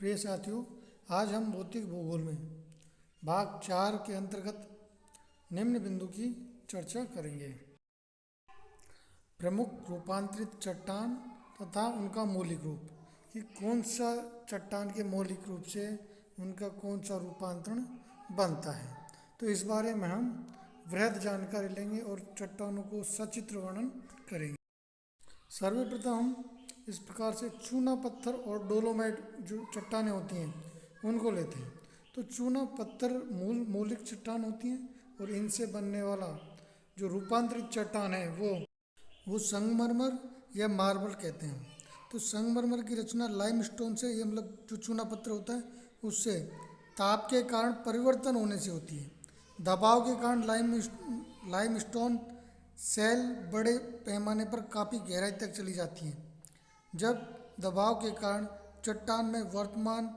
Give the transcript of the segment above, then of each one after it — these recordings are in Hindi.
प्रिय साथियों, आज हम भौतिक भूगोल में भाग 4 के अंतर्गत निम्न बिंदु की चर्चा करेंगे। प्रमुख रूपांतरित चट्टान तथा उनका मौलिक रूप, कि कौन सा चट्टान के मौलिक रूप से उनका कौन सा रूपांतरण बनता है। तो इस बारे में हम वृहद जानकारी लेंगे और चट्टानों को सचित्र वर्णन करेंगे। सर्वप्रथम हम इस प्रकार से चूना पत्थर और डोलोमाइट जो चट्टानें होती हैं उनको लेते हैं। तो चूना पत्थर मौलिक चट्टान होती हैं और इनसे बनने वाला जो रूपांतरित चट्टान है वो संगमरमर या मार्बल कहते हैं। तो संगमरमर की रचना लाइमस्टोन से, ये मतलब जो चूना पत्थर होता है उससे ताप के कारण परिवर्तन होने से होती है। दबाव के कारण लाइमस्टोन सेल बड़े पैमाने पर काफ़ी गहराई तक चली जाती हैं। जब दबाव के कारण चट्टान में वर्तमान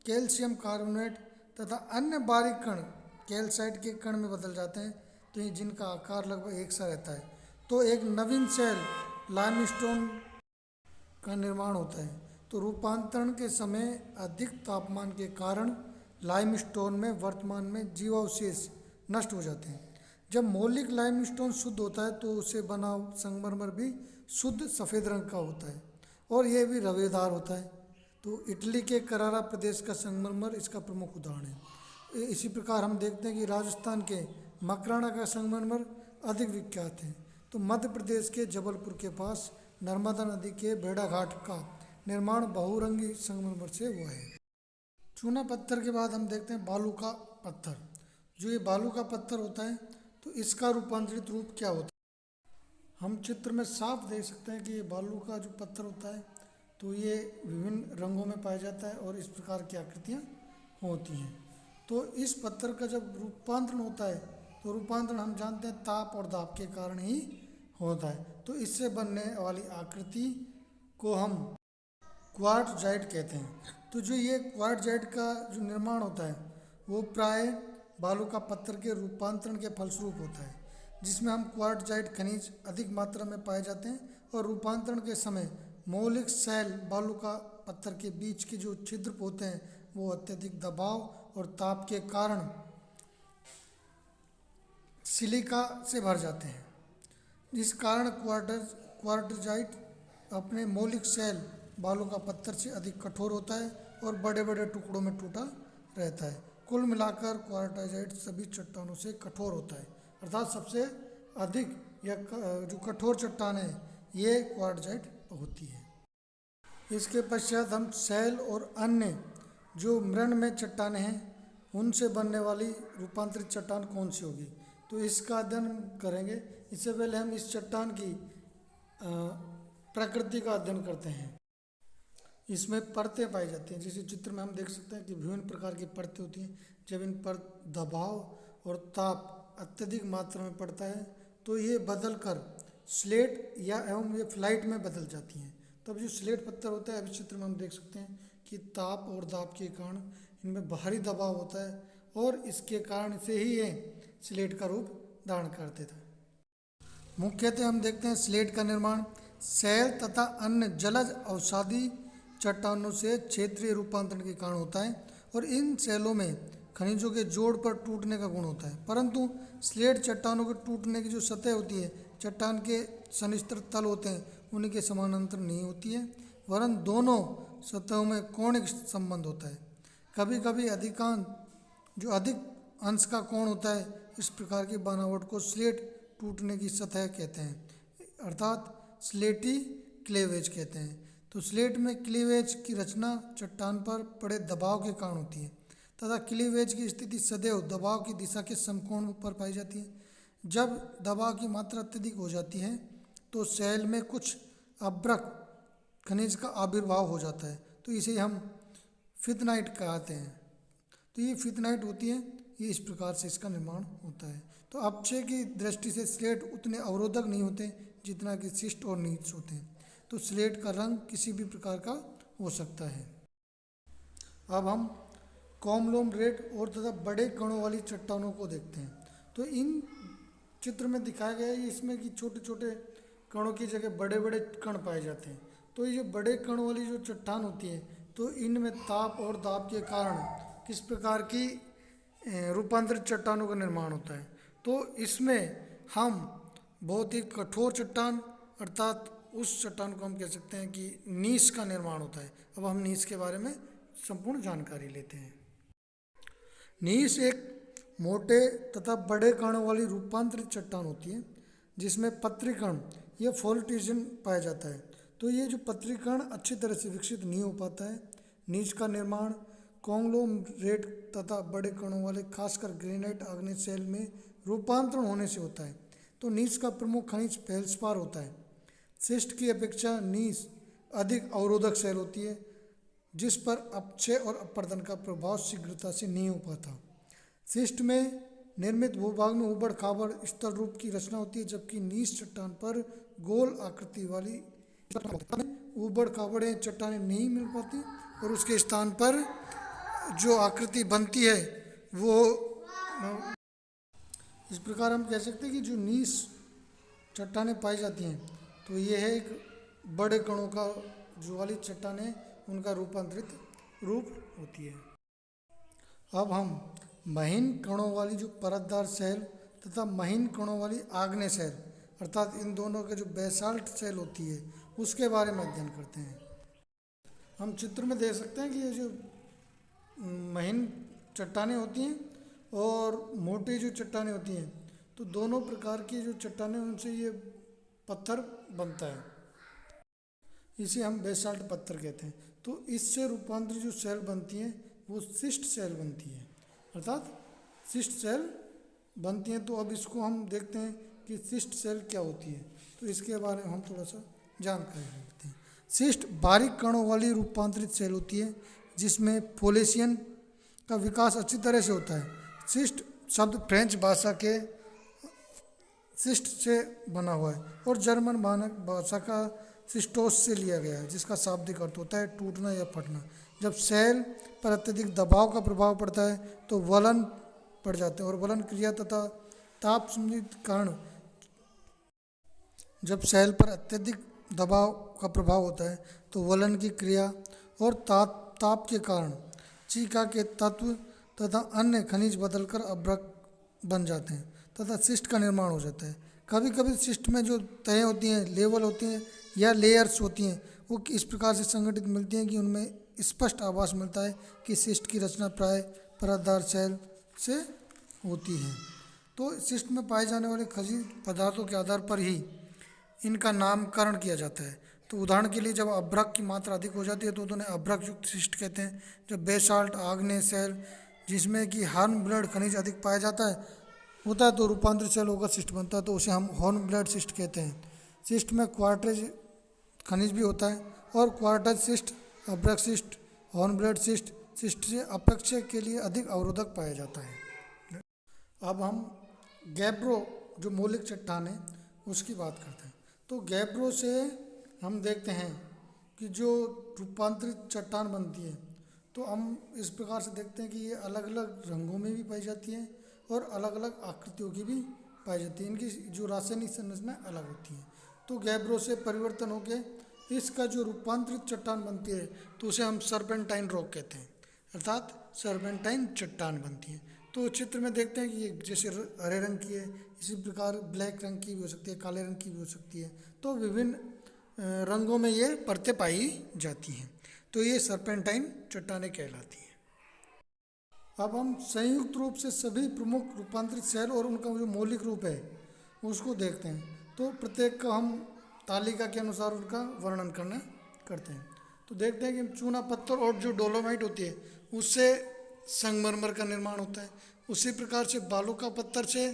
कैल्शियम कार्बोनेट तथा अन्य बारीक कण कैल्साइट के कण में बदल जाते हैं, तो ये जिनका आकार लगभग एक सा रहता है, तो एक नवीन सेल लाइमस्टोन का निर्माण होता है। तो रूपांतरण के समय अधिक तापमान के कारण लाइमस्टोन में वर्तमान में जीवावशेष नष्ट हो जाते हैं। जब मौलिक लाइमस्टोन शुद्ध होता है तो उसे बना संगमरमर भी शुद्ध सफ़ेद रंग का होता है और यह भी रवेदार होता है। तो इटली के करारा प्रदेश का संगमरमर इसका प्रमुख उदाहरण है। इसी प्रकार हम देखते हैं कि राजस्थान के मकराना का संगमरमर अधिक विख्यात है। तो मध्य प्रदेश के जबलपुर के पास नर्मदा नदी के भेड़ा घाट का निर्माण बहुरंगी संगमरमर से हुआ है। चूना पत्थर के बाद हम देखते हैं बालू का पत्थर। जो ये बालू का पत्थर होता है तो इसका रूपांतरित रूप क्या होता है। हम चित्र में साफ देख सकते हैं कि ये बालू का जो पत्थर होता है तो ये विभिन्न रंगों में पाया जाता है और इस प्रकार की आकृतियाँ होती हैं। तो इस पत्थर का जब रूपांतरण होता है तो रूपांतरण हम जानते हैं ताप और दाब के कारण ही होता है। तो इससे बनने वाली आकृति को हम क्वार्ट्जाइट कहते हैं। तो जो ये क्वार्ट्जाइट का जो निर्माण होता है वो प्राय बालू का पत्थर के रूपांतरण के फलस्वरूप होता है, जिसमें हम क्वार्ट्जाइट खनिज अधिक मात्रा में पाए जाते हैं और रूपांतरण के समय मौलिक सेल बालू का पत्थर के बीच के जो छिद्र होते हैं वो अत्यधिक दबाव और ताप के कारण सिलिका से भर जाते हैं। जिस कारण क्वार्ट्जाइट अपने मौलिक सेल बालू का पत्थर से अधिक कठोर होता है और बड़े बड़े टुकड़ों में टूटा रहता है। कुल मिलाकर क्वार्ट्जाइट सभी चट्टानों से कठोर होता है, अर्थात सबसे अधिक या जो कठोर चट्टान है ये क्वार्ट्जाइट होती है। इसके पश्चात हम सेल और अन्य जो मृणमय चट्टानें हैं उनसे बनने वाली रूपांतरित चट्टान कौन सी होगी, तो इसका अध्ययन करेंगे। इससे पहले हम इस चट्टान की प्रकृति का अध्ययन करते हैं। इसमें परतें पाई जाती हैं। जैसे चित्र में हम देख सकते हैं कि विभिन्न प्रकार की परतें होती हैं। जब इन पर दबाव और ताप अत्यधिक मात्रा में पड़ता है तो ये बदलकर स्लेट या एवं ये फ्लाइट में बदल जाती हैं। तब जो स्लेट पत्थर होता है, अभी चित्र में हम देख सकते हैं कि ताप और दाब के कारण इनमें भारी दबाव होता है और इसके कारण से ही ये स्लेट का रूप धारण करते थे। मुख्यतः हम देखते हैं स्लेट का निर्माण सेल तथा अन्य जलज अवसादी चट्टानों से क्षेत्रीय रूपांतरण के कारण होता है और इन सेलों में खनिजों के जोड़ पर टूटने का गुण होता है। परंतु स्लेट चट्टानों के टूटने की जो सतह होती है चट्टान के सनिस्तर तल होते हैं उनके समानांतर नहीं होती है, वरन दोनों सतहों में कोणिक संबंध होता है। कभी कभी अधिक अंश का कोण होता है। इस प्रकार की बनावट को स्लेट टूटने की सतह कहते हैं, अर्थात स्लेटी क्लेवेज कहते हैं। तो स्लेट में क्लीवेज की रचना चट्टान पर पड़े दबाव के कारण होती है तथा क्लीवेज की स्थिति सदैव दबाव की दिशा के समकोण पर पाई जाती है। जब दबाव की मात्रा अत्यधिक हो जाती है तो सेल में कुछ अभ्रक खनिज का आविर्भाव हो जाता है, तो इसे हम फितनाइट कहते हैं। तो ये फितनाइट होती है, ये इस प्रकार से इसका निर्माण होता है। तो अपक्षय की दृष्टि से स्लेट उतने अवरोधक नहीं होते जितना कि शिस्ट और नीच होते हैं। तो स्लेट का रंग किसी भी प्रकार का हो सकता है। अब हम कॉम्लोमरेट और तथा बड़े कणों वाली चट्टानों को देखते हैं। तो इन चित्र में दिखाया गया है इसमें कि छोटे छोटे कणों की जगह बड़े बड़े कण पाए जाते हैं। तो ये बड़े कणों वाली जो चट्टान होती है तो इनमें ताप और दाब के कारण किस प्रकार की रूपांतरित चट्टानों का निर्माण होता है। तो इसमें हम बहुत ही कठोर चट्टान अर्थात उस चट्टान को हम कह सकते हैं कि नीस का निर्माण होता है। अब हम नीस के बारे में संपूर्ण जानकारी लेते हैं। नीस एक मोटे तथा बड़े कणों वाली रूपांतरित चट्टान होती है जिसमें पत्रीकण या फोल्टिजन पाया जाता है। तो ये जो पत्रीकण अच्छी तरह से विकसित नहीं हो पाता है। नीच का निर्माण कॉन्ग्लोमरेट तथा बड़े कणों वाले खासकर ग्रेनाइट आग्नेय शैल में रूपांतरण होने से होता है। तो नीच का प्रमुख खनिज फेल्सपार होता है। शिस्ट की अपेक्षा नीच अधिक अवरोधक शैल होती है जिस पर अपक्षय और अपरदन का प्रभाव शीघ्रता से नहीं हो पाता। शिस्ट में निर्मित भूभाग में उबड़ खाबड़ स्थल रूप की रचना होती है जबकि नीच चट्टान पर गोल आकृति वाली उबड़ खाबड़ चट्टानें नहीं मिल पाती और उसके स्थान पर जो आकृति बनती है वो इस प्रकार हम कह सकते हैं कि जो नीच चट्टानें पाई जाती हैं तो ये है एक बड़े कणों का जो वाली चट्टानें उनका रूपांतरित रूप होती है। अब हम महीन कणों वाली जो परतदार शैल तथा महीन कणों वाली आग्नेय शैल अर्थात इन दोनों के जो बेसाल्ट शैल होती है उसके बारे में अध्ययन करते हैं। हम चित्र में देख सकते हैं कि ये जो महीन चट्टानें होती हैं और मोटी जो चट्टानें होती हैं तो दोनों प्रकार की जो चट्टानें उनसे ये पत्थर बनता है, इसे हम बेसाल्ट पत्थर कहते हैं। तो इससे रूपांतरित जो शैल बनती हैं वो शिस्ट शैल बनती है अर्थात शिस्ट शैल बनती हैं। तो अब इसको हम देखते हैं कि शिस्ट शैल क्या होती है। तो इसके बारे में हम थोड़ा सा जानकारी लेते हैं। शिस्ट बारीक कणों वाली रूपांतरित शैल होती है जिसमें पोलेशियन का विकास अच्छी तरह से होता है। शिस्ट शब्द फ्रेंच भाषा के शिस्ट से बना हुआ है और जर्मन मानक भाषा का शिस्टोस से लिया गया है जिसका शाब्दिक अर्थ होता है टूटना या फटना। जब सेल पर अत्यधिक दबाव का प्रभाव पड़ता है तो वलन पड़ जाते हैं और वलन क्रिया तथा ताप संबंधित कारण जब सेल पर अत्यधिक दबाव का प्रभाव होता है तो वलन की क्रिया और ताप के कारण चीका के तत्व तथा अन्य खनिज बदलकर अभ्रक बन जाते हैं तथा शिस्ट का निर्माण हो जाता है। कभी कभी शिस्ट में जो तह होती हैं, लेवल होती हैं या लेयर्स होती हैं वो इस प्रकार से संगठित मिलती हैं कि उनमें स्पष्ट आभास मिलता है कि शिस्ट की रचना प्राय परतदार शैल से होती है। तो शिस्ट में पाए जाने वाले खनिज पदार्थों के आधार पर ही इनका नामकरण किया जाता है। तो उदाहरण के लिए जब अभ्रक की मात्रा अधिक हो जाती है तो उन्हें अभ्रक युक्त शिस्ट कहते हैं। जब बेसाल्ट आग्नेय शैल जिसमें कि हॉर्न ब्लड खनिज अधिक पाया जाता है होता है तो रूपांतरित शैल होकर शिस्ट बनता है तो उसे हम हॉर्न ब्लड शिस्ट कहते हैं। शिस्ट में क्वार्टज खनिज भी होता है और क्वार्टज शिस्ट, अभ्रक शिस्ट, हॉर्न ब्लड शिस्ट शिस्ट से अपक्षय के लिए अधिक अवरोधक पाया जाता है। अब हम गैब्रो जो मौलिक चट्टान है उसकी बात करते हैं। तो गैब्रो से हम देखते हैं कि जो रूपांतरित चट्टान बनती है तो हम इस प्रकार से देखते हैं कि ये अलग अलग रंगों में भी पाई जाती है और अलग अलग आकृतियों की भी पाई जाती है। इनकी जो रासायनिक संरचना अलग होती है। तो गैब्रो से परिवर्तन होकर इसका जो रूपांतरित चट्टान बनती है तो उसे हम सर्पेंटाइन रॉक कहते हैं अर्थात सर्पेंटाइन चट्टान बनती है। तो चित्र में देखते हैं कि ये जैसे हरे रंग की है इसी प्रकार ब्लैक रंग की भी हो सकती है, काले रंग की भी हो सकती है। तो विभिन्न रंगों में ये परतें पाई जाती हैं। तो ये सर्पेंटाइन चट्टानें कहलाती हैं। अब हम संयुक्त रूप से सभी प्रमुख रूपांतरित शैल और उनका जो मौलिक रूप है उसको देखते हैं। तो प्रत्येक का हम तालिका के अनुसार उनका वर्णन करते हैं। तो देखते हैं कि चूना पत्थर और जो डोलोमाइट होती है उससे संगमरमर का निर्माण होता है। उसी प्रकार से बालू का पत्थर से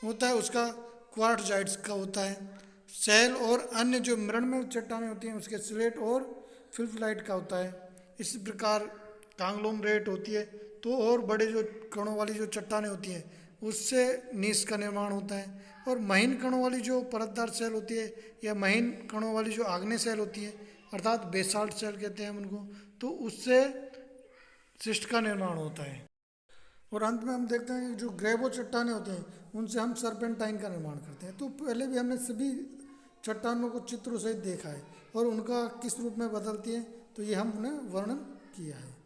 होता है, उसका क्वार्टजाइट्स का होता है। शैल और अन्य जो मृणमय चट्टानें होती हैं उसके स्लेट और फिल्फलाइट का होता है। इसी प्रकार कांग्लोमरेट होती है तो और बड़े जो कणों वाली जो चट्टानें होती हैं उससे नीस का निर्माण होता है। और महीन कणों वाली जो परतदार शैल होती है या महीन कणों वाली जो आग्नेय शैल होती है अर्थात बेसाल्ट शैल कहते हैं हम उनको, तो उससे शिस्ट का निर्माण होता है। और अंत में हम देखते हैं कि जो ग्रेवो चट्टानें होती हैं उनसे हम सर्पेंटाइन का निर्माण करते हैं। तो पहले भी हमने सभी चट्टानों को चित्रों सहित देखा है और उनका किस रूप में बदलती है तो ये हमने वर्णन किया है।